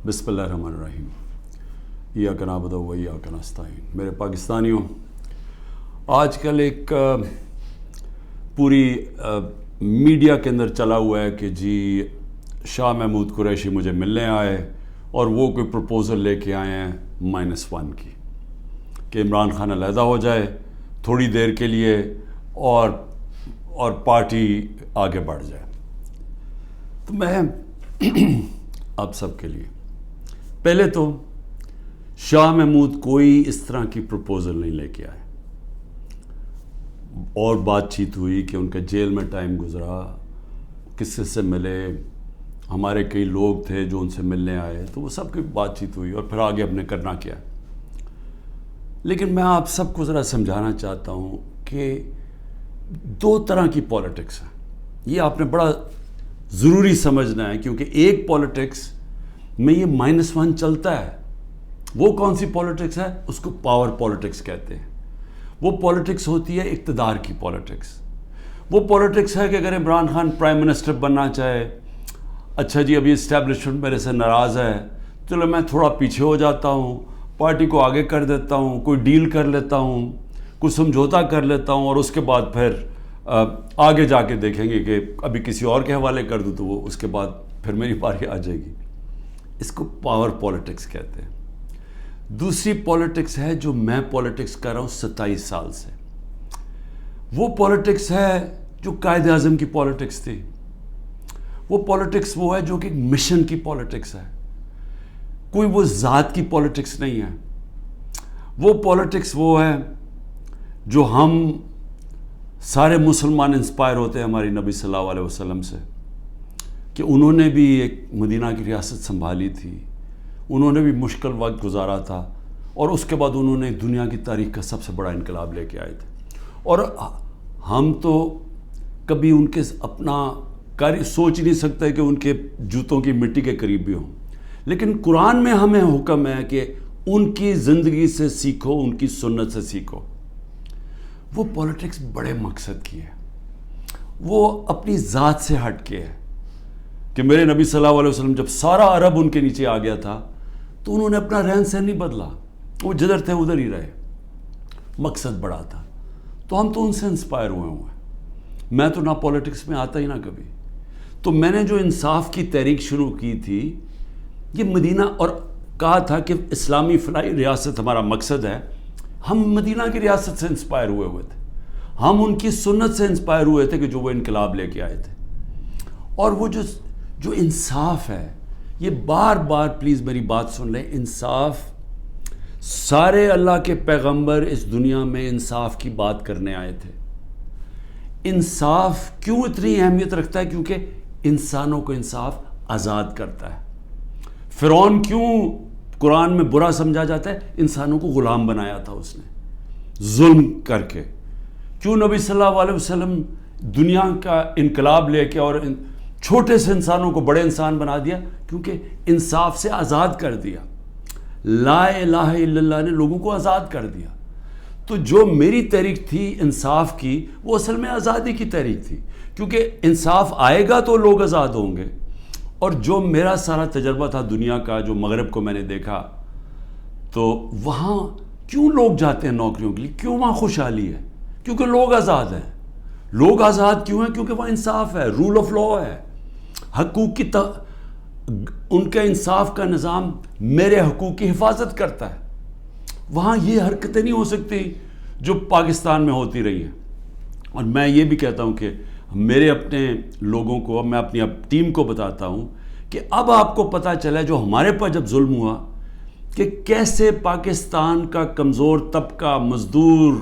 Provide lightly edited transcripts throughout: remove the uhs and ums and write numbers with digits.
بسم اللہ الرحمن الرحیم ایاک نعبد و ایاک نستعین۔ میرے پاکستانیوں، آج کل ایک پوری میڈیا کے اندر چلا ہوا ہے کہ جی شاہ محمود قریشی مجھے ملنے آئے اور وہ کوئی پروپوزل لے کے آئے ہیں -1 کی، کہ عمران خان علیحدہ ہو جائے تھوڑی دیر کے لیے اور پارٹی آگے بڑھ جائے۔ تو میں آپ سب کے لیے پہلے تو شاہ محمود کوئی اس طرح کی پروپوزل نہیں لے کے آئے، اور بات چیت ہوئی کہ ان کا جیل میں ٹائم گزرا، کس سے ملے، ہمارے کئی لوگ تھے جو ان سے ملنے آئے، تو وہ سب کی بات چیت ہوئی اور پھر آگے ہم نے کرنا کیا۔ لیکن میں آپ سب کو ذرا سمجھانا چاہتا ہوں کہ 2 طرح کی پالیٹکس ہیں، یہ آپ نے بڑا ضروری سمجھنا ہے، کیونکہ ایک پالیٹکس میں یہ -1 چلتا ہے۔ وہ کون سی پالیٹکس ہے؟ اس کو پاور پالیٹکس کہتے ہیں۔ وہ پالیٹکس ہوتی ہے اقتدار کی پالیٹکس۔ وہ پالیٹکس ہے کہ اگر عمران خان پرائم منسٹر بننا چاہے، اچھا جی ابھی اسٹیبلشمنٹ میرے سے ناراض ہے، چلو میں تھوڑا پیچھے ہو جاتا ہوں، پارٹی کو آگے کر دیتا ہوں، کوئی ڈیل کر لیتا ہوں، کوئی سمجھوتا کر لیتا ہوں، اور اس کے بعد پھر آگے جا کے دیکھیں گے کہ ابھی کسی اور کے حوالے کر دوں تو وہ اس کے بعد پھر میری باری آ جائے گی۔ اس کو پاور پالیٹکس کہتے ہیں۔ دوسری پالیٹکس ہے جو میں پالیٹکس کر رہا ہوں 27 سال سے، وہ پالیٹکس ہے جو قائد اعظم کی پالیٹکس تھی۔ وہ پالیٹکس وہ ہے جو کہ ایک مشن کی پالیٹکس ہے، کوئی وہ ذات کی پالیٹکس نہیں ہے۔ وہ پالیٹکس وہ ہے جو ہم سارے مسلمان انسپائر ہوتے ہیں ہماری نبی صلی اللہ علیہ وسلم سے، کہ انہوں نے بھی ایک مدینہ کی ریاست سنبھالی تھی، انہوں نے بھی مشکل وقت گزارا تھا، اور اس کے بعد انہوں نے دنیا کی تاریخ کا سب سے بڑا انقلاب لے کے آئے تھے۔ اور ہم تو کبھی ان کے اپنا سوچ نہیں سکتے کہ ان کے جوتوں کی مٹی کے قریب بھی ہوں، لیکن قرآن میں ہمیں حکم ہے کہ ان کی زندگی سے سیکھو، ان کی سنت سے سیکھو۔ وہ پالیٹکس بڑے مقصد کی ہے، وہ اپنی ذات سے ہٹ کے ہے، کہ میرے نبی صلی اللہ علیہ وسلم جب سارا عرب ان کے نیچے آ گیا تھا تو انہوں نے اپنا رہن سہن نہیں بدلا، وہ جدھر تھے ادھر ہی رہے، مقصد بڑا تھا۔ تو ہم تو ان سے انسپائر ہوئے ہیں۔ میں تو نہ پالیٹکس میں آتا ہی نہ کبھی، تو میں نے جو انصاف کی تحریک شروع کی تھی، یہ مدینہ، اور کہا تھا کہ اسلامی فلاحی ریاست ہمارا مقصد ہے، ہم مدینہ کی ریاست سے انسپائر ہوئے تھے، ہم ان کی سنت سے انسپائر ہوئے تھے کہ جو وہ انقلاب لے کے آئے تھے۔ اور وہ جو انصاف ہے، یہ بار بار پلیز میری بات سن لیں، انصاف، سارے اللہ کے پیغمبر اس دنیا میں انصاف کی بات کرنے آئے تھے۔ انصاف کیوں اتنی اہمیت رکھتا ہے؟ کیونکہ انسانوں کو انصاف آزاد کرتا ہے۔ فرعون کیوں قرآن میں برا سمجھا جاتا ہے؟ انسانوں کو غلام بنایا تھا اس نے ظلم کر کے۔ کیوں نبی صلی اللہ علیہ وسلم دنیا کا انقلاب لے کے اور چھوٹے سے انسانوں کو بڑے انسان بنا دیا؟ کیونکہ انصاف سے آزاد کر دیا۔ لا الہ الا اللہ نے لوگوں کو آزاد کر دیا۔ تو جو میری تحریک تھی انصاف کی، وہ اصل میں آزادی کی تحریک تھی، کیونکہ انصاف آئے گا تو لوگ آزاد ہوں گے۔ اور جو میرا سارا تجربہ تھا دنیا کا، جو مغرب کو میں نے دیکھا، تو وہاں کیوں لوگ جاتے ہیں نوکریوں کے لیے؟ کیوں وہاں خوشحالی ہے؟ کیونکہ لوگ آزاد ہیں۔ لوگ آزاد کیوں ہیں؟ کیونکہ وہاں انصاف ہے، رول آف لا ہے، حقوق کی ان کا انصاف کا نظام میرے حقوق کی حفاظت کرتا ہے۔ وہاں یہ حرکتیں نہیں ہو سکتی جو پاکستان میں ہوتی رہی ہیں۔ اور میں یہ بھی کہتا ہوں کہ میرے اپنے لوگوں کو، میں اپنی ٹیم کو بتاتا ہوں کہ اب آپ کو پتہ چلا جو ہمارے پر جب ظلم ہوا، کہ کیسے پاکستان کا کمزور طبقہ، مزدور،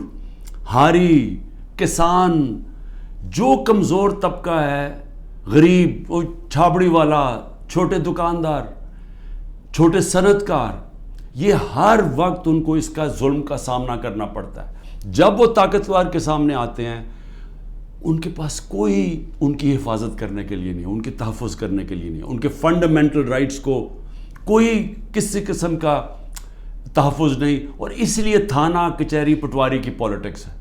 ہاری، کسان، جو کمزور طبقہ ہے، غریب، وہ چھابڑی والا، چھوٹے دکاندار، چھوٹے صنعت کار، یہ ہر وقت ان کو اس کا ظلم کا سامنا کرنا پڑتا ہے۔ جب وہ طاقتور کے سامنے آتے ہیں، ان کے پاس کوئی ان کی حفاظت کرنے کے لیے نہیں، ان کے تحفظ کرنے کے لیے نہیں، ان کے فنڈامنٹل رائٹس کو کوئی کسی قسم کا تحفظ نہیں۔ اور اس لیے تھانہ کچہری پٹواری کی پالیٹکس ہے،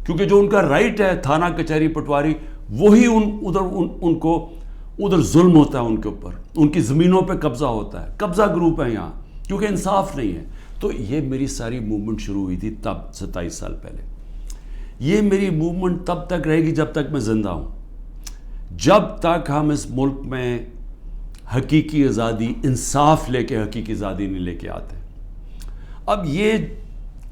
کیونکہ جو ان کا رائٹ ہے تھانہ کچہری پٹواری، وہی ان کو ادھر ظلم ہوتا ہے ان کے اوپر, ان کی زمینوں پہ قبضہ ہوتا ہے, قبضہ گروپ ہے یہاں, کیونکہ انصاف نہیں ہے. تو یہ میری ساری موومنٹ شروع ہوئی تھی تب 27 سال پہلے. یہ میری موومنٹ تب تک رہے گی جب تک میں زندہ ہوں, جب تک ہم اس ملک میں حقیقی آزادی, انصاف لے کے حقیقی آزادی نہیں لے کے آتے. اب یہ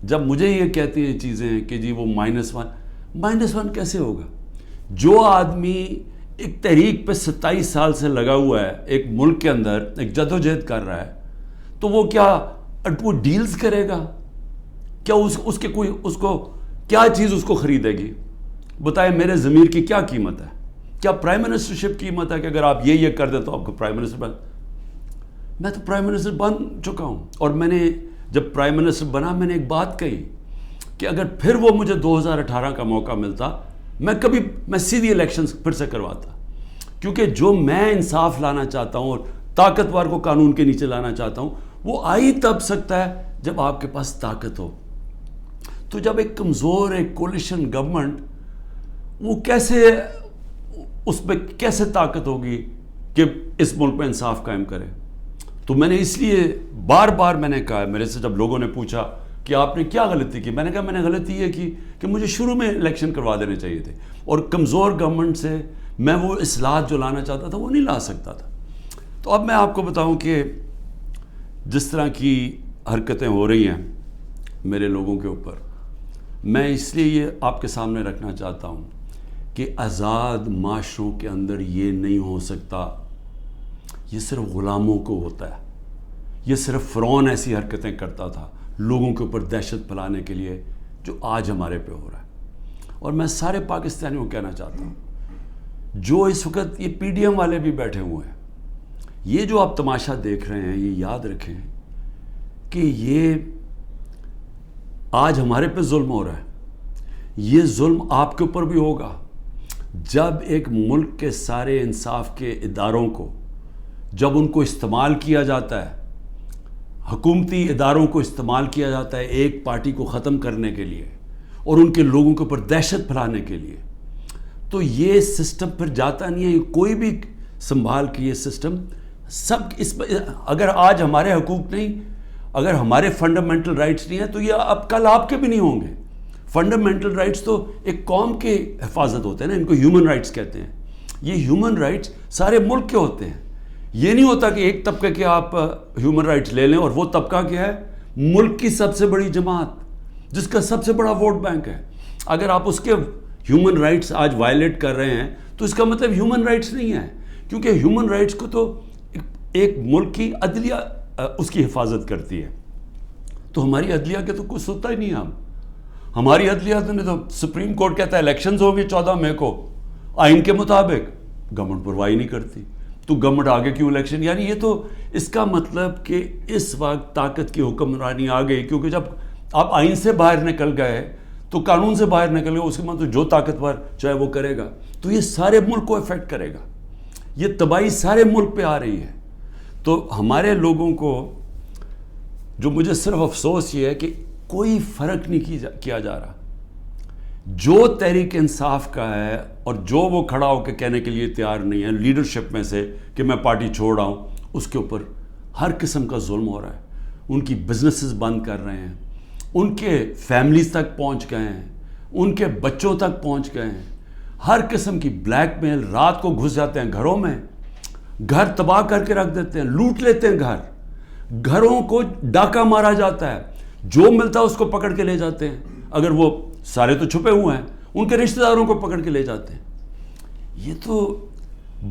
جب مجھے یہ کہتے ہیں چیزیں کہ جی وہ -1 کیسے ہوگا؟ جو آدمی ایک تحریک پہ 27 سال سے لگا ہوا ہے, ایک ملک کے اندر ایک جدوجہد کر رہا ہے, تو وہ کیا وہ ڈیلز کرے گا؟ کیا اس کو کیا چیز اس کو خریدے گی؟ بتائیں میرے ضمیر کی کیا قیمت ہے؟ کیا پرائم منسٹرشپ کی قیمت ہے کہ اگر آپ یہ کر دیں تو آپ کو پرائم منسٹر میں تو پرائم منسٹر بن چکا ہوں. اور میں نے جب پرائم منسٹر بنا, میں نے ایک بات کہی کہ اگر پھر وہ مجھے 2018 کا موقع ملتا, میں سیدھی الیکشنز پھر سے کرواتا, کیونکہ جو میں انصاف لانا چاہتا ہوں اور طاقتور کو قانون کے نیچے لانا چاہتا ہوں, وہ آئی تب سکتا ہے جب آپ کے پاس طاقت ہو. تو جب ایک کمزور ایک کولیشن گورنمنٹ, وہ کیسے اس پہ کیسے طاقت ہوگی کہ اس ملک میں انصاف قائم کرے؟ تو میں نے اس لیے بار بار میں نے کہا, میرے سے جب لوگوں نے پوچھا کہ آپ نے کیا غلطی کی, میں نے کہا میں نے غلطی یہ کی کہ مجھے شروع میں الیکشن کروا دینے چاہیے تھے, اور کمزور گورنمنٹ سے میں وہ اصلاحات جو لانا چاہتا تھا وہ نہیں لا سکتا تھا. تو اب میں آپ کو بتاؤں کہ جس طرح کی حرکتیں ہو رہی ہیں میرے لوگوں کے اوپر, میں اس لیے یہ آپ کے سامنے رکھنا چاہتا ہوں کہ آزاد معاشروں کے اندر یہ نہیں ہو سکتا. یہ صرف غلاموں کو ہوتا ہے. یہ صرف فرعون ایسی حرکتیں کرتا تھا لوگوں کے اوپر دہشت پھیلانے کے لیے, جو آج ہمارے پہ ہو رہا ہے. اور میں سارے پاکستانیوں کو کہنا چاہتا ہوں, جو اس وقت یہ پی ڈی ایم والے بھی بیٹھے ہوئے ہیں, یہ جو آپ تماشا دیکھ رہے ہیں, یہ یاد رکھیں کہ یہ آج ہمارے پہ ظلم ہو رہا ہے. یہ ظلم آپ کے اوپر بھی ہوگا جب ایک ملک کے سارے انصاف کے اداروں کو, جب ان کو استعمال کیا جاتا ہے, حکومتی اداروں کو استعمال کیا جاتا ہے ایک پارٹی کو ختم کرنے کے لیے اور ان کے لوگوں کے اوپر دہشت پھیلانے کے لیے, تو یہ سسٹم پھر جاتا نہیں ہے. یہ کوئی بھی سنبھال کے یہ سسٹم سب اس پر, اگر آج ہمارے حقوق نہیں, اگر ہمارے فنڈامنٹل رائٹس نہیں ہیں, تو یہ اب کل آپ کے بھی نہیں ہوں گے. فنڈامنٹل رائٹس تو ایک قوم کے حفاظت ہوتے ہیں نا, ان کو ہیومن رائٹس کہتے ہیں. یہ ہیومن رائٹس سارے ملک کے ہوتے ہیں. یہ نہیں ہوتا کہ ایک طبقے کے آپ ہیومن رائٹس لے لیں اور وہ طبقہ کیا ہے, ملک کی سب سے بڑی جماعت جس کا سب سے بڑا ووٹ بینک ہے, اگر آپ اس کے ہیومن رائٹس آج وائلیٹ کر رہے ہیں تو اس کا مطلب ہیومن رائٹس نہیں ہے, کیونکہ ہیومن رائٹس کو تو ایک ملک کی عدلیہ اس کی حفاظت کرتی ہے. تو ہماری عدلیہ کے تو کچھ سنتا ہی نہیں ہے. ہماری عدلیہ نے تو سپریم کورٹ کہتا ہے الیکشنز ہوں گی 14 مئی کو آئین کے مطابق, گورنمنٹ پرواہی نہیں کرتی. تو گورنمنٹ آگے کیوں الیکشن؟ یعنی یہ تو اس کا مطلب کہ اس وقت طاقت کی حکمرانی آ گئی, کیونکہ جب آپ آئین سے باہر نکل گئے تو قانون سے باہر نکل گئے, اس کے مطلب جو طاقتور چاہے وہ کرے گا, تو یہ سارے ملک کو افیکٹ کرے گا. یہ تباہی سارے ملک پہ آ رہی ہے. تو ہمارے لوگوں کو جو مجھے صرف افسوس یہ ہے کہ کوئی فرق نہیں کیا جا رہا. جو تحریک انصاف کا ہے اور جو وہ کھڑا ہو کے کہنے کے لیے تیار نہیں ہے لیڈرشپ میں سے کہ میں پارٹی چھوڑ رہا ہوں, اس کے اوپر ہر قسم کا ظلم ہو رہا ہے. ان کی بزنسز بند کر رہے ہیں, ان کے فیملیز تک پہنچ گئے ہیں, ان کے بچوں تک پہنچ گئے ہیں. ہر قسم کی بلیک میل, رات کو گھس جاتے ہیں گھروں میں, گھر تباہ کر کے رکھ دیتے ہیں, لوٹ لیتے ہیں گھر, گھروں کو ڈاکہ مارا جاتا ہے, جو ملتا ہے اس کو پکڑ کے لے جاتے ہیں. اگر وہ سارے تو چھپے ہوئے ہیں, ان کے رشتہ داروں کو پکڑ کے لے جاتے ہیں. یہ تو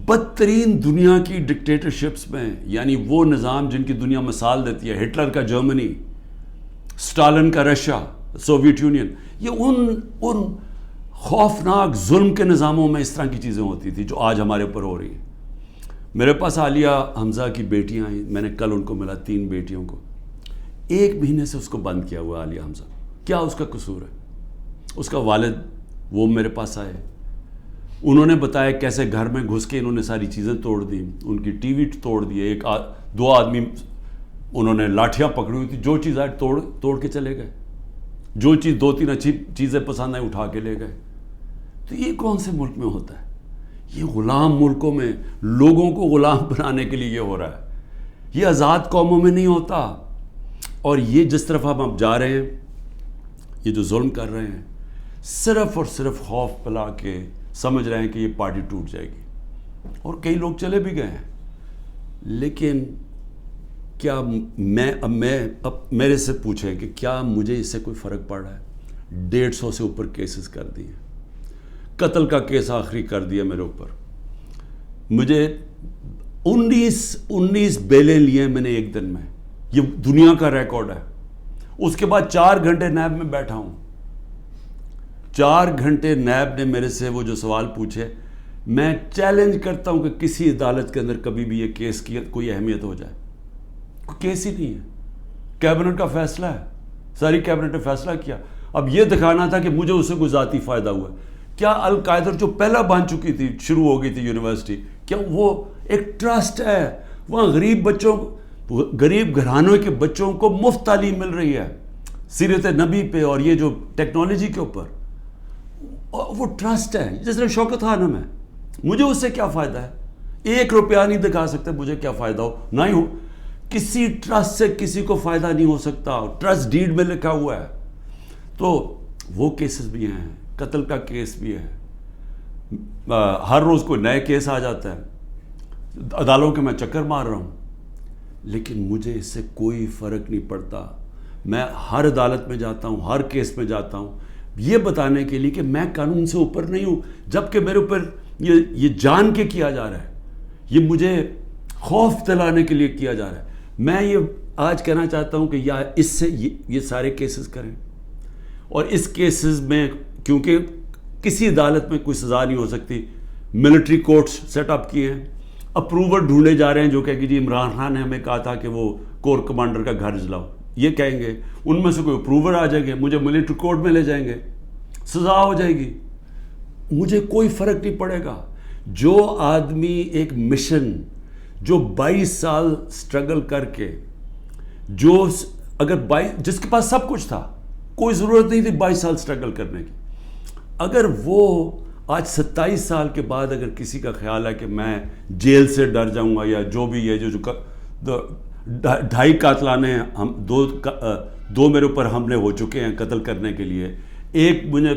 بدترین دنیا کی ڈکٹیٹرشپس میں, یعنی وہ نظام جن کی دنیا مثال دیتی ہے, ہٹلر کا جرمنی, سٹالن کا رشیا, سوویت یونین, یہ ان خوفناک ظلم کے نظاموں میں اس طرح کی چیزیں ہوتی تھی جو آج ہمارے اوپر ہو رہی ہیں. میرے پاس عالیہ حمزہ کی بیٹیاں ہیں, میں نے کل ان کو ملا, 3 بیٹیوں کو. 1 مہینے سے اس کو بند کیا ہوا عالیہ حمزہ. کیا اس کا قصور ہے؟ اس کا والد وہ میرے پاس آئے, انہوں نے بتایا کیسے گھر میں گھس کے انہوں نے ساری چیزیں توڑ دی, ان کی ٹی وی توڑ دیے, 2 آدمی انہوں نے لاٹھیاں پکڑی ہوئی تھی, جو چیز آئے توڑ کے چلے گئے, جو چیز 2-3 اچھی چیزیں پسند آئی اٹھا کے لے گئے. تو یہ کون سے ملک میں ہوتا ہے؟ یہ غلام ملکوں میں لوگوں کو غلام بنانے کے لیے یہ ہو رہا ہے، یہ آزاد قوموں میں نہیں ہوتا. اور یہ جس طرف ہم اب جا رہے ہیں، یہ جو ظلم کر رہے ہیں، صرف اور صرف خوف پلا کے سمجھ رہے ہیں کہ یہ پارٹی ٹوٹ جائے گی. اور کئی لوگ چلے بھی گئے ہیں. لیکن کیا اب میرے سے پوچھیں کہ کیا مجھے اس سے کوئی فرق پڑ رہا ہے؟ 150 سے اوپر کیسز کر دیے، قتل کا کیس آخری کر دیا میرے اوپر. مجھے 19 بیلیں لیے میں نے ایک دن میں، یہ دنیا کا ریکارڈ ہے. اس کے بعد 4 گھنٹے نیب میں بیٹھا ہوں. 4 گھنٹے نیب نے میرے سے وہ جو سوال پوچھے، میں چیلنج کرتا ہوں کہ کسی عدالت کے اندر کبھی بھی یہ کیس کی کوئی اہمیت ہو جائے. کوئی کیس ہی نہیں ہے، کیبنٹ کا فیصلہ ہے، ساری کیبنٹ نے فیصلہ کیا. اب یہ دکھانا تھا کہ مجھے اس سے کوئی ذاتی فائدہ ہوا. کیا القاعدہ جو پہلا بن چکی تھی، شروع ہو گئی تھی یونیورسٹی، کیا وہ ایک ٹرسٹ ہے؟ وہاں غریب گھرانوں کے بچوں کو مفت تعلیم مل رہی ہے سیرت نبی پہ اور یہ جو ٹیکنالوجی کے اوپر. وہ ٹرسٹ ہے جس طرح شوکت خانم ہے. مجھے اس سے کیا فائدہ ہے؟ 1 روپیہ نہیں دکھا سکتے مجھے کیا فائدہ ہو، نہ ہی ہو. کسی ٹرسٹ سے کسی کو فائدہ نہیں ہو سکتا، ٹرسٹ ڈیڈ میں لکھا ہوا ہے. تو وہ کیسز بھی ہیں، قتل کا کیس بھی ہے. ہر روز کوئی نئے کیس آ جاتا ہے. عدالتوں کے میں چکر مار رہا ہوں، لیکن مجھے اس سے کوئی فرق نہیں پڑتا. میں ہر عدالت میں جاتا ہوں، ہر کیس میں جاتا ہوں، یہ بتانے کے لیے کہ میں قانون سے اوپر نہیں ہوں. جبکہ میرے اوپر یہ جان کے کیا جا رہا ہے، یہ مجھے خوف دلانے کے لیے کیا جا رہا ہے. میں یہ آج کہنا چاہتا ہوں کہ یا اس سے یہ سارے کیسز کریں. اور اس کیسز میں کیونکہ کسی عدالت میں کوئی سزا نہیں ہو سکتی، ملٹری کورٹس سیٹ اپ کیے ہیں. اپروور ڈھونڈے جا رہے ہیں جو کہ جی عمران خان نے ہمیں کہا تھا کہ وہ کور کمانڈر کا گھر جلاؤ. یہ کہیں گے ان میں سے کوئی اپروور آ جائیں گے، مجھے ملٹری کورٹ میں لے جائیں گے، سزا ہو جائے گی. مجھے کوئی فرق نہیں پڑے گا. جو آدمی ایک مشن، جو 22 سال سٹرگل کر کے، جو جس کے پاس سب کچھ تھا، کوئی ضرورت نہیں تھی 22 سال سٹرگل کرنے کی، اگر وہ آج 27 سال کے بعد اگر کسی کا خیال ہے کہ میں جیل سے ڈر جاؤں گا یا جو بھی ہے، جو 2.5 قاتلانے ہم دو میرے اوپر حملے ہو چکے ہیں قتل کرنے کے لیے. ایک مجھے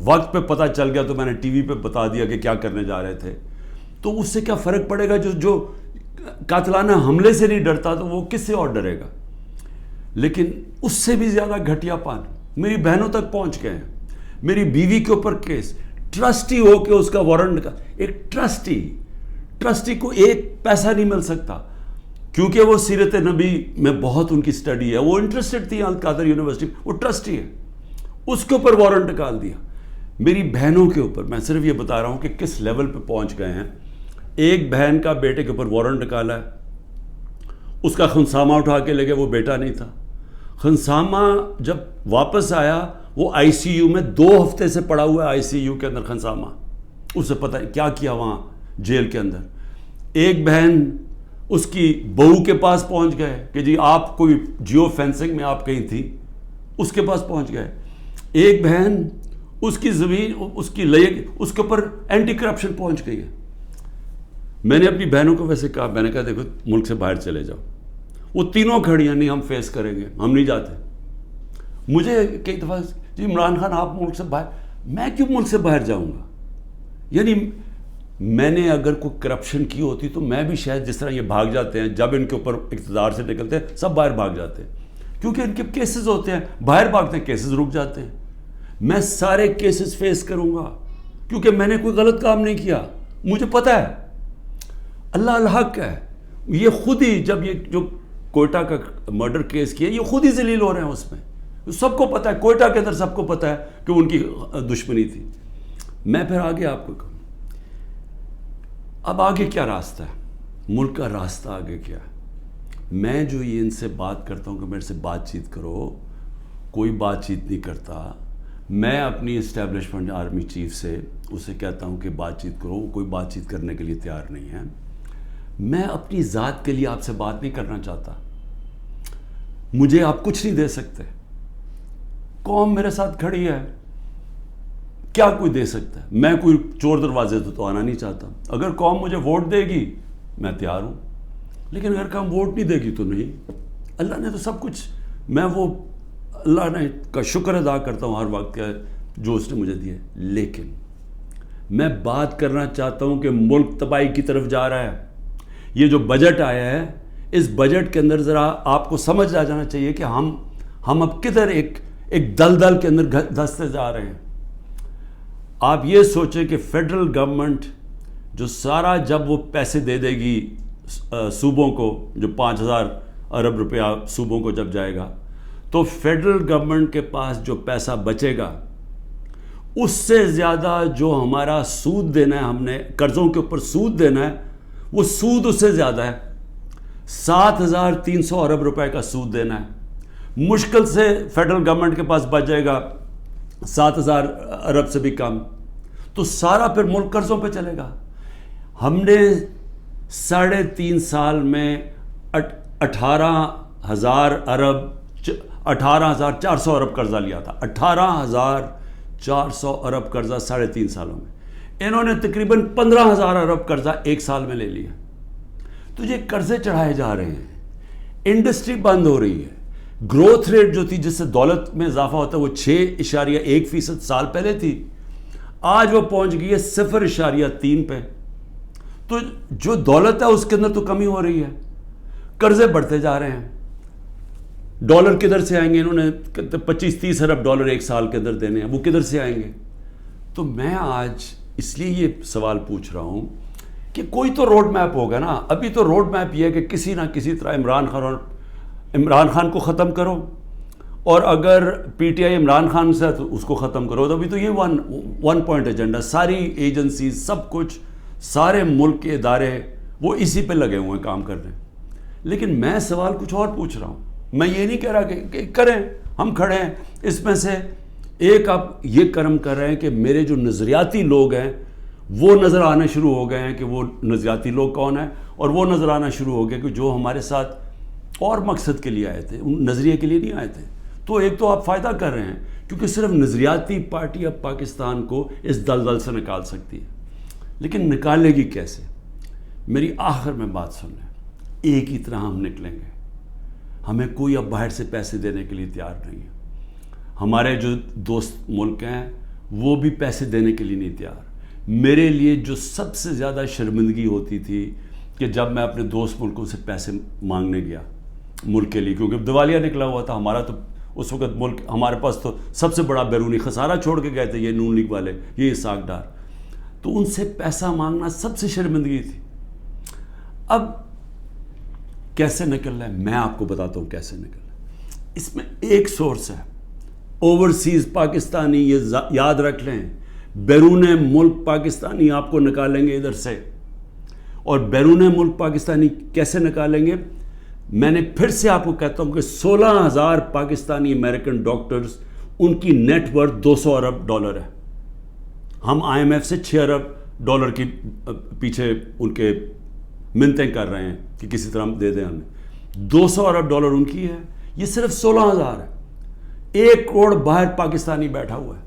وقت پہ پتہ چل گیا تو میں نے ٹی وی پہ بتا دیا کہ کیا کرنے جا رہے تھے. تو اس سے کیا فرق پڑے گا؟ جو قاتلانہ حملے سے نہیں ڈرتا تو وہ کس سے اور ڈرے گا؟ لیکن اس سے بھی زیادہ گھٹیا پان میری بہنوں تک پہنچ گئے ہیں. میری بیوی کے اوپر کیس، ٹرسٹی ہو کے اس کا وارنٹ کا، ایک ٹرسٹی کو 1 پیسہ نہیں مل سکتا کیونکہ وہ سیرت نبی میں بہت ان کی سٹڈی ہے، وہ انٹرسٹڈ تھی القادر یونیورسٹی، وہ ٹرسٹی ہے، اس کے اوپر وارنٹ نکال دیا. میری بہنوں کے اوپر میں صرف یہ بتا رہا ہوں کہ کس لیول پہ پہنچ گئے ہیں. ایک بہن کا بیٹے کے اوپر وارنٹ نکالا ہے، اس کا خنسامہ اٹھا کے لے گئے، وہ بیٹا نہیں تھا. خنسامہ جب واپس آیا وہ آئی سی یو میں 2 ہفتے سے پڑا ہوا ہے، آئی سی یو کے اندر خنسامہ. اسے پتہ ہے کیا کیا وہاں جیل کے اندر. ایک بہن اس کی بہو کے پاس پہنچ گئے کہ جی آپ کوئی جیو فینسنگ میں آپ کہیں تھی، اس کے پاس پہنچ گئے. ایک بہن اس کی زمین اس کے اوپر اینٹی کرپشن پہنچ گئی ہے. میں نے اپنی بہنوں کو ویسے کہا، میں نے کہا دیکھو ملک سے باہر چلے جاؤ. وہ تینوں کھڑی ہیں، نہیں ہم فیس کریں گے، ہم نہیں جاتے. مجھے کئی دفعہ جی عمران خان آپ ملک سے باہر، میں کیوں ملک سے باہر جاؤں گا؟ یعنی میں نے اگر کوئی کرپشن کی ہوتی تو میں بھی شاید جس طرح یہ بھاگ جاتے ہیں، جب ان کے اوپر اقتدار سے نکلتے ہیں سب باہر بھاگ جاتے ہیں کیونکہ ان کے کیسز ہوتے ہیں، باہر بھاگتے ہیں کیسز رک جاتے ہیں. میں سارے کیسز فیس کروں گا کیونکہ میں نے کوئی غلط کام نہیں کیا. مجھے پتہ ہے اللہ الحق ہے. یہ خود ہی جب یہ جو کوئٹہ کا مرڈر کیس کیا، یہ خود ہی ذلیل ہو رہے ہیں. اس میں سب کو پتہ ہے، کوئٹہ کے اندر سب کو پتہ ہے کہ ان کی دشمنی تھی. میں پھر آگے آپ کو کہوں اب آگے کیا راستہ ہے، ملک کا راستہ آگے کیا ہے. میں جو یہ ان سے بات کرتا ہوں کہ میرے سے بات چیت کرو، کوئی بات چیت نہیں کرتا. میں اپنی اسٹیبلشمنٹ آرمی چیف سے اسے کہتا ہوں کہ بات چیت کرو، کوئی بات چیت کرنے کے لیے تیار نہیں ہے. میں اپنی ذات کے لیے آپ سے بات نہیں کرنا چاہتا. مجھے آپ کچھ نہیں دے سکتے. قوم میرے ساتھ کھڑی ہے، کیا کوئی دے سکتا ہے؟ میں کوئی چور دروازے تو آنا نہیں چاہتا. اگر قوم مجھے ووٹ دے گی میں تیار ہوں, لیکن اگر قوم ووٹ نہیں دے گی تو نہیں. اللہ نے تو سب کچھ, میں وہ اللہ نے کا شکر ادا کرتا ہوں ہر وقت کا جو اس نے مجھے دیا ہے. لیکن میں بات کرنا چاہتا ہوں کہ ملک تباہی کی طرف جا رہا ہے. یہ جو بجٹ آیا ہے, اس بجٹ کے اندر ذرا آپ کو سمجھ آ جانا چاہیے کہ ہم اب کدھر ایک دلدل کے اندر دھستے جا رہے ہیں. آپ یہ سوچیں کہ فیڈرل گورنمنٹ جو سارا جب وہ پیسے دے دے گی صوبوں کو, جو 5,000 ارب روپیہ صوبوں کو جب جائے گا, تو فیڈرل گورنمنٹ کے پاس جو پیسہ بچے گا اس سے زیادہ جو ہمارا سود دینا ہے, ہم نے قرضوں کے اوپر سود دینا ہے, وہ سود اس سے زیادہ ہے. 7,300 ارب روپے کا سود دینا ہے. مشکل سے فیڈرل گورنمنٹ کے پاس بچ جائے گا 7,000 ارب سے بھی کم, تو سارا پھر ملک قرضوں پہ چلے گا. ہم نے 3.5 سال میں 18,000 ارب 18,400 ارب قرضہ لیا تھا. 18,400 ارب قرضہ 3.5 سالوں میں. انہوں نے تقریباً 15,000 ارب قرضہ ایک سال میں لے لیا. تو یہ قرضے چڑھائے جا رہے ہیں, انڈسٹری بند ہو رہی ہے. گروتھ ریٹ جو تھی جس سے دولت میں اضافہ ہوتا ہے وہ 6.1% سال پہلے تھی, آج وہ پہنچ گئی ہے 0.3 پہ. تو جو دولت ہے اس کے اندر تو کمی ہو رہی ہے, قرضے بڑھتے جا رہے ہیں. ڈالر کدھر سے آئیں گے؟ انہوں نے 25-30 ارب ڈالر ایک سال کے اندر دینے ہیں, وہ کدھر سے آئیں گے؟ تو میں آج اس لیے یہ سوال پوچھ رہا ہوں کہ کوئی تو روڈ میپ ہوگا نا. ابھی تو روڈ میپ یہ ہے کہ کسی نہ کسی طرح عمران خان کو ختم کرو, اور اگر P T I Imran Khan سے تو اس کو ختم کرو. تو ابھی تو یہ ون پوائنٹ ایجنڈا, ساری ایجنسیز, سب کچھ, سارے ملک کے ادارے وہ اسی پہ لگے ہوئے ہیں کام کرنے. لیکن میں سوال کچھ اور پوچھ رہا ہوں. میں یہ نہیں کہہ رہا کہ کریں, ہم کھڑے ہیں. اس میں سے ایک آپ یہ کرم کر رہے ہیں کہ میرے جو نظریاتی لوگ ہیں وہ نظر آنے شروع ہو گئے ہیں کہ وہ نظریاتی لوگ کون ہیں, اور وہ نظر آنا شروع ہو گئے کہ جو ہمارے ساتھ اور مقصد کے لیے آئے تھے, ان نظریے کے لیے نہیں آئے تھے. تو ایک تو آپ فائدہ کر رہے ہیں کیونکہ صرف نظریاتی پارٹی اب پاکستان کو اس دلدل سے نکال سکتی ہے. لیکن نکالے گی کیسے؟ میری آخر میں بات سن لیں, ایک ہی طرح ہم نکلیں گے. ہمیں کوئی اب باہر سے پیسے دینے کے لیے تیار نہیں ہے. ہمارے جو دوست ملک ہیں وہ بھی پیسے دینے کے لیے نہیں تیار. میرے لیے جو سب سے زیادہ شرمندگی ہوتی تھی کہ جب میں اپنے دوست ملکوں سے پیسے مانگنے گیا ملک کے لیے, کیونکہ دیوالیہ نکلا ہوا تھا ہمارا, تو اس وقت ملک ہمارے پاس تو سب سے بڑا بیرونی خسارہ چھوڑ کے گئے تھے یہ نون لیگ والے, یہ اسحاق ڈار. تو ان سے پیسہ مانگنا سب سے شرمندگی تھی. اب کیسے نکلنا ہے میں آپ کو بتاتا ہوں کیسے نکلنا ہے. اس میں ایک سورس ہے اوورسیز پاکستانی, یہ یاد رکھ لیں. بیرون ملک پاکستانی آپ کو نکالیں گے ادھر سے, اور بیرون ملک پاکستانی کیسے نکالیں گے؟ میں نے پھر سے آپ کو کہتا ہوں کہ 16,000 پاکستانی امریکن ڈاکٹرز, ان کی نیٹ ورتھ 200 ارب ڈالر ہے. ہم آئی ایم ایف سے 6 ارب ڈالر کی پیچھے ان کے منتیں کر رہے ہیں کہ کسی طرح دے دیں ہمیں. 200 ارب ڈالر ان کی ہے, یہ صرف 16,000 ہے. 1 کروڑ باہر پاکستانی بیٹھا ہوا ہے.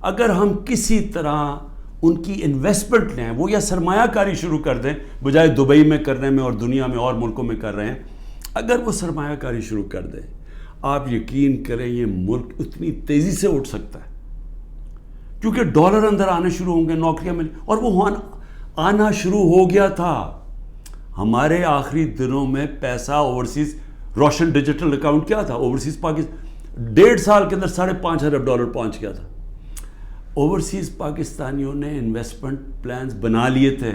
اگر ہم کسی طرح ان کی انویسٹمنٹ لیں, وہ یا سرمایہ کاری شروع کر دیں بجائے دبئی میں کرنے میں اور دنیا میں اور ملکوں میں کر رہے ہیں, اگر وہ سرمایہ کاری شروع کر دیں, آپ یقین کریں یہ ملک اتنی تیزی سے اٹھ سکتا ہے کیونکہ ڈالر اندر آنے شروع ہوں گے, نوکریاں ملیں, اور وہ آنا شروع ہو گیا تھا. ہمارے آخری دنوں میں پیسہ اوورسیز, روشن ڈیجیٹل اکاؤنٹ کیا تھا اوورسیز پاکستان 1.5 سال کے اندر 5.5 ارب ڈالر پہنچ گیا تھا. اوورسیز پاکستانیوں نے انویسٹمنٹ پلانز بنا لیے تھے.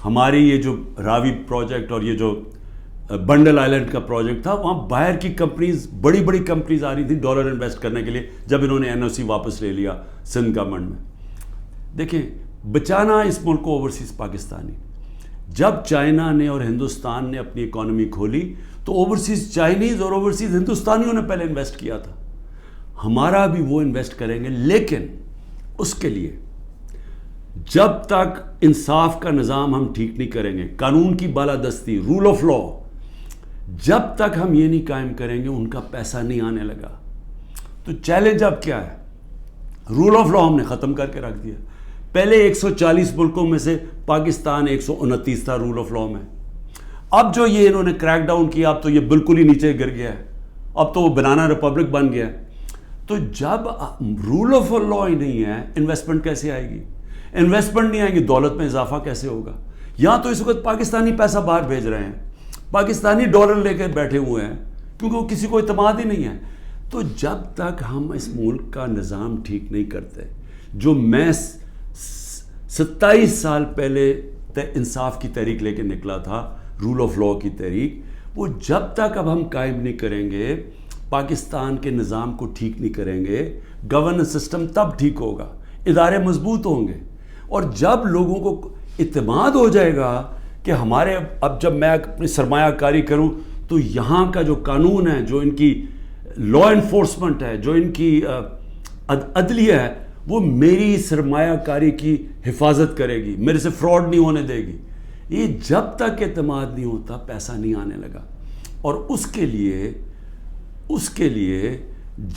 ہماری یہ جو راوی پروجیکٹ اور یہ جو بنڈل آئلینڈ کا پروجیکٹ تھا, وہاں باہر کی کمپنیز, بڑی بڑی کمپنیز آ رہی تھیں ڈالر انویسٹ کرنے کے لیے جب انہوں نے NOC واپس لے لیا سندھ گورنمنٹ میں. دیکھیں, بچانا اس ملک کو اوورسیز پاکستانی. جب چائنا نے اور ہندوستان نے اپنی اکانومی کھولی تو اوورسیز چائنیز اور اوورسیز ہندوستانیوں نے پہلے انویسٹ کیا تھا. ہمارا بھی وہ انویسٹ کریں گے, لیکن اس کے لیے جب تک انصاف کا نظام ہم ٹھیک نہیں کریں گے, قانون کی بالادستی, رول آف لا, جب تک ہم یہ نہیں قائم کریں گے ان کا پیسہ نہیں آنے لگا. تو چیلنج اب کیا ہے؟ رول آف لا ہم نے ختم کر کے رکھ دیا. پہلے 140 ملکوں میں سے پاکستان 129 تھا رول آف لا میں. اب جو یہ انہوں نے کریک ڈاؤن کیا اب تو یہ بالکل ہی نیچے گر گیا ہے, اب تو وہ بنانا ریپبلک بن گیا ہے. تو جب رول آف لا ہی نہیں ہے, انویسٹمنٹ کیسے آئے گی؟ انویسٹمنٹ نہیں آئے گی, دولت میں اضافہ کیسے ہوگا؟ یہاں تو اس وقت پاکستانی پیسہ باہر بھیج رہے ہیں, پاکستانی ڈالر لے کے بیٹھے ہوئے ہیں کیونکہ وہ کسی کو اعتماد ہی نہیں ہے. تو جب تک ہم اس ملک کا نظام ٹھیک نہیں کرتے, جو میں 27 سال پہلے انصاف کی تحریک لے کے نکلا تھا, رول آف لا کی تحریک, وہ جب تک اب ہم قائم نہیں کریں گے, پاکستان کے نظام کو ٹھیک نہیں کریں گے, گورننس سسٹم تب ٹھیک ہوگا, ادارے مضبوط ہوں گے. اور جب لوگوں کو اعتماد ہو جائے گا کہ ہمارے اب جب میں اپنی سرمایہ کاری کروں تو یہاں کا جو قانون ہے, جو ان کی لا انفورسمنٹ ہے, جو ان کی عدلیہ ہے, وہ میری سرمایہ کاری کی حفاظت کرے گی, میرے سے فراڈ نہیں ہونے دے گی. یہ جب تک اعتماد نہیں ہوتا پیسہ نہیں آنے لگا. اور اس کے لیے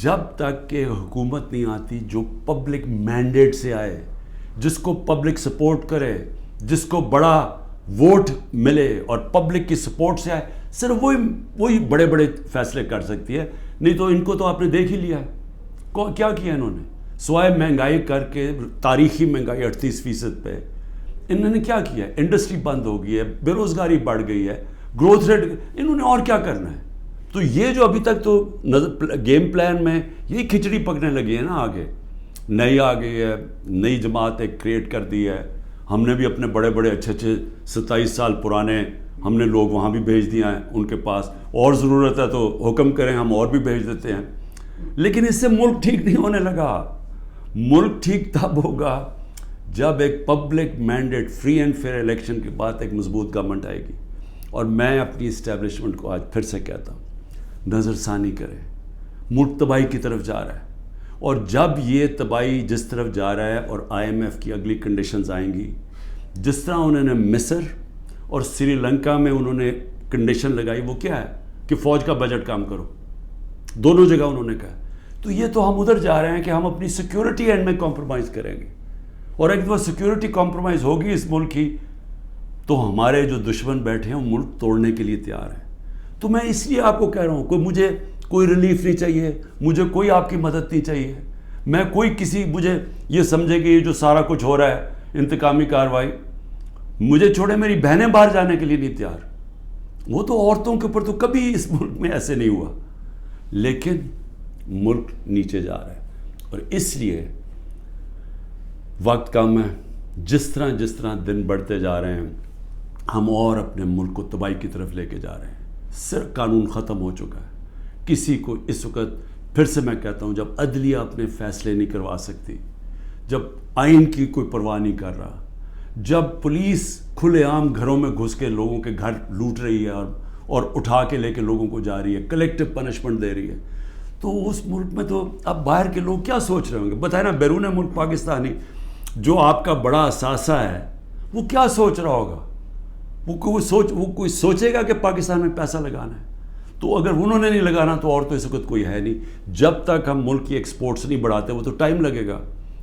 جب تک کہ حکومت نہیں آتی جو پبلک مینڈیٹ سے آئے, جس کو پبلک سپورٹ کرے, جس کو بڑا ووٹ ملے اور پبلک کی سپورٹ سے آئے, صرف وہی بڑے بڑے فیصلے کر سکتی ہے. نہیں تو ان کو تو آپ نے دیکھ ہی لیا ہے کیا کیا انہوں نے, سوائے مہنگائی کر کے, تاریخی مہنگائی 38% پہ, انہوں نے کیا کیا ہے؟ انڈسٹری بند ہو گئی ہے, بے روزگاری بڑھ گئی ہے, گروتھ ریٹ, انہوں نے اور کیا کرنا ہے؟ تو یہ جو ابھی تک تو گیم پلان میں یہی کھچڑی پکنے لگی ہے نا, آگے نئی آ گئی ہے, نئی جماعت ایک کریٹ کر دی ہے. ہم نے بھی اپنے بڑے بڑے اچھے 27 سال پرانے ہم نے لوگ وہاں بھی بھیج دیا ہیں ان کے پاس, اور ضرورت ہے تو حکم کریں ہم اور بھی بھیج دیتے ہیں. لیکن اس سے ملک ٹھیک نہیں ہونے لگا. ملک ٹھیک تب ہوگا جب ایک public mandate free and fair election کے بعد ایک مضبوط گورنمنٹ آئے گی. اور میں اپنی اسٹیبلشمنٹ کو آج پھر سے کہتا ہوں, نظر ثانی کرے, ملک تباہی کی طرف جا رہا ہے. اور جب یہ تباہی جس طرف جا رہا ہے اور IMF کی اگلی کنڈیشنز آئیں گی, جس طرح انہوں نے مصر اور سری لنکا میں انہوں نے کنڈیشن لگائی, وہ کیا ہے کہ فوج کا بجٹ کام کرو, دونوں جگہ انہوں نے کہا. تو یہ تو ہم ادھر جا رہے ہیں کہ ہم اپنی سیکیورٹی اینڈ میں کمپرومائز کریں گے. اور اگر وہ سیکیورٹی کمپرومائز ہوگی اس ملک کی, تو ہمارے جو دشمن بیٹھے ہیں وہ ملک توڑنے کے لیے تیار ہیں. تو میں اس لیے آپ کو کہہ رہا ہوں, مجھے کوئی ریلیف نہیں چاہیے, مجھے کوئی آپ کی مدد نہیں چاہیے, میں کوئی مجھے یہ سمجھے کہ یہ جو سارا کچھ ہو رہا ہے انتقامی کارروائی, مجھے چھوڑے میری بہنیں باہر جانے کے لیے نہیں تیار. وہ تو عورتوں کے اوپر تو کبھی اس ملک میں ایسے نہیں ہوا, لیکن ملک نیچے جا رہا ہے. اور اس لیے وقت کم ہے. جس طرح دن بڑھتے جا رہے ہیں ہم اور اپنے ملک کو تباہی کی طرف لے کے جا رہے ہیں. صرف قانون ختم ہو چکا ہے. کسی کو اس وقت پھر سے میں کہتا ہوں, جب عدلیہ اپنے فیصلے نہیں کروا سکتی, جب آئین کی کوئی پرواہ نہیں کر رہا, جب پولیس کھلے عام گھروں میں گھس کے لوگوں کے گھر لوٹ رہی ہے اور اٹھا کے لے کے لوگوں کو جا رہی ہے, کلیکٹیو پنشمنٹ دے رہی ہے, تو اس ملک میں تو اب باہر کے لوگ کیا سوچ رہے ہوں گے؟ بتائیں نا, بیرون ملک پاکستانی جو آپ کا بڑا اثاثہ ہے وہ کیا سوچ رہا ہوگا؟ وہ کوئی سوچے گا کہ پاکستان میں پیسہ لگانا ہے؟ تو اگر انہوں نے نہیں لگانا تو اور تو اس وقت کوئی ہے نہیں. جب تک ہم ملک کی ایکسپورٹس نہیں بڑھاتے, وہ تو ٹائم لگے گا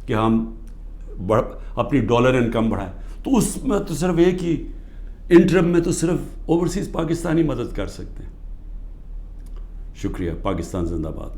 کہ ہم اپنی ڈالر انکم بڑھائیں. تو اس میں تو صرف ایک ہی انٹرم میں تو صرف اوورسیز پاکستانی مدد کر سکتے ہیں. شکریہ. پاکستان زندہ باد.